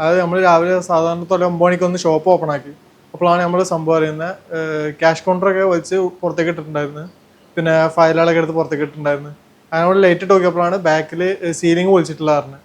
അതായത് നമ്മൾ രാവിലെ സാധാരണ 9 മണിക്കൊന്ന് ഷോപ്പ് ഓപ്പൺ ആക്കി. അപ്പോഴാണ് നമ്മൾ സംഭവം അറിയുന്നത്. ക്യാഷ് കൗണ്ടറൊക്കെ വെച്ച് പുറത്തേക്ക് ഇട്ടിട്ടുണ്ടായിരുന്നു. പിന്നെ ഫയലുകളൊക്കെ എടുത്ത് പുറത്തേക്ക് ഇട്ടിട്ടുണ്ടായിരുന്നു. അതിനോട് ലൈറ്റ് ഇട്ട് നോക്കിയപ്പോഴാണ് ബാക്കിൽ സീലിംഗ് പൊളിച്ചിട്ടുള്ളതാണ്.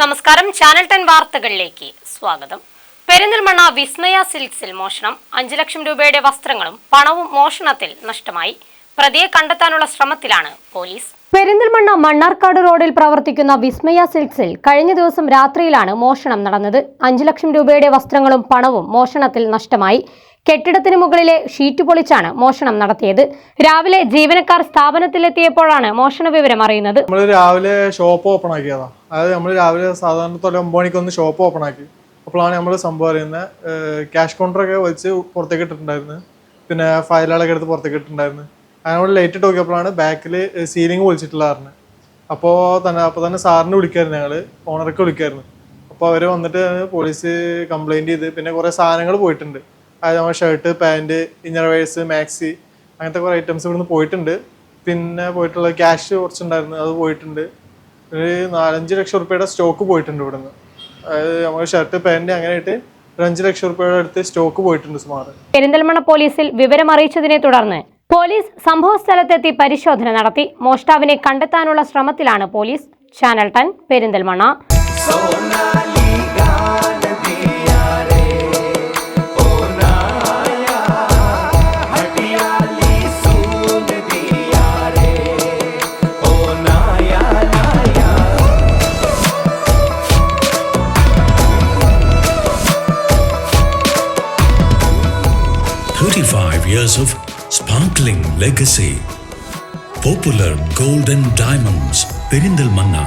നമസ്കാരം, ചാനൽ 10 വാർത്തകളിലേക്ക് സ്വാഗതം. പെരിന്തൽമണ്ണ വിസ്മയ സിൽക്സിൽ മോഷണം. 5 ലക്ഷം രൂപയുടെ വസ്ത്രങ്ങളും പണവും മോഷണത്തിൽ നഷ്ടമായി. പ്രതിയെ കണ്ടെത്താനുള്ള ശ്രമത്തിലാണ് പോലീസ്. പെരിന്തൽമണ്ണ മണ്ണാർക്കാട് റോഡിൽ പ്രവർത്തിക്കുന്ന വിസ്മയ സിൽക്സിൽ കഴിഞ്ഞ ദിവസം രാത്രിയിലാണ് മോഷണം നടന്നത്. 5 ലക്ഷം രൂപയുടെ വസ്ത്രങ്ങളും പണവും മോഷണത്തിൽ നഷ്ടമായി. കെട്ടിടത്തിന് മുകളിലെ ഷീറ്റ് പൊളിച്ചാണ് മോഷണം നടത്തിയത്. രാവിലെ ജീവനക്കാർ സ്ഥാപനത്തിലെത്തിയപ്പോഴാണ് മോഷണ വിവരം അറിയുന്നത്. നമ്മൾ രാവിലെ ഷോപ്പ് ഓപ്പൺ ആക്കിയതാണ്. അതായത് നമ്മൾ രാവിലെ സാധാരണ 9 മണിക്കൊന്ന് ഷോപ്പ് ഓപ്പൺ ആക്കി. അപ്പോഴാണ് നമ്മൾ സംഭവം അറിയുന്നത്. ക്യാഷ് കൗണ്ടറൊക്കെ വെച്ച് പുറത്തേക്ക് ഇട്ടിട്ടുണ്ടായിരുന്നു. പിന്നെ ഫയലുകളൊക്കെ എടുത്ത് പുറത്തേക്ക് ഇട്ടിട്ടുണ്ടായിരുന്നു. അതിനോട് ലൈറ്റ് ഇട്ട് നോക്കിയപ്പോഴാണ് ബാക്കിൽ സീലിംഗ് പൊളിച്ചിട്ടുള്ളതാണ്. അപ്പോൾ തന്നെ സാറിന് വിളിക്കായിരുന്നു, ഞങ്ങൾ ഓണർക്ക് വിളിക്കായിരുന്നു. അപ്പോൾ അവർ വന്നിട്ട് പോലീസ് കംപ്ലൈൻറ്റ് ചെയ്ത് പിന്നെ കുറേ സാധനങ്ങൾ പോയിട്ടുണ്ട്. അതായത് നമ്മുടെ shirt, pant, inner wears, maxi, അങ്ങനത്തെ കുറേ ഐറ്റംസ് ഇവിടുന്ന് പോയിട്ടുണ്ട്. പിന്നെ പോയിട്ടുള്ള ക്യാഷ് കുറച്ചുണ്ടായിരുന്നു, അത് പോയിട്ടുണ്ട്. ഒരു 4-5 ലക്ഷം റുപ്യയുടെ സ്റ്റോക്ക് പോയിട്ടുണ്ട് ഇവിടുന്ന്. അതായത് നമ്മുടെ ഷർട്ട്, പാൻറ്റ് അങ്ങനെയായിട്ട് 5 ലക്ഷം റുപ്യയുടെ അടുത്ത് സ്റ്റോക്ക് പോയിട്ടുണ്ട് സുമാർ. പെരിന്തൽമണ്ണ പോലീസിൽ വിവരം അറിയിച്ചതിനെ തുടർന്ന് പോലീസ് സംഭവ സ്ഥലത്തെത്തി പരിശോധന നടത്തി. മോഷ്ടാവിനെ കണ്ടെത്താനുള്ള ശ്രമത്തിലാണ് police. Channel 10 Perinthalmanna. Years of sparkling legacy. Popular Gold and Diamonds, Perindalmanna.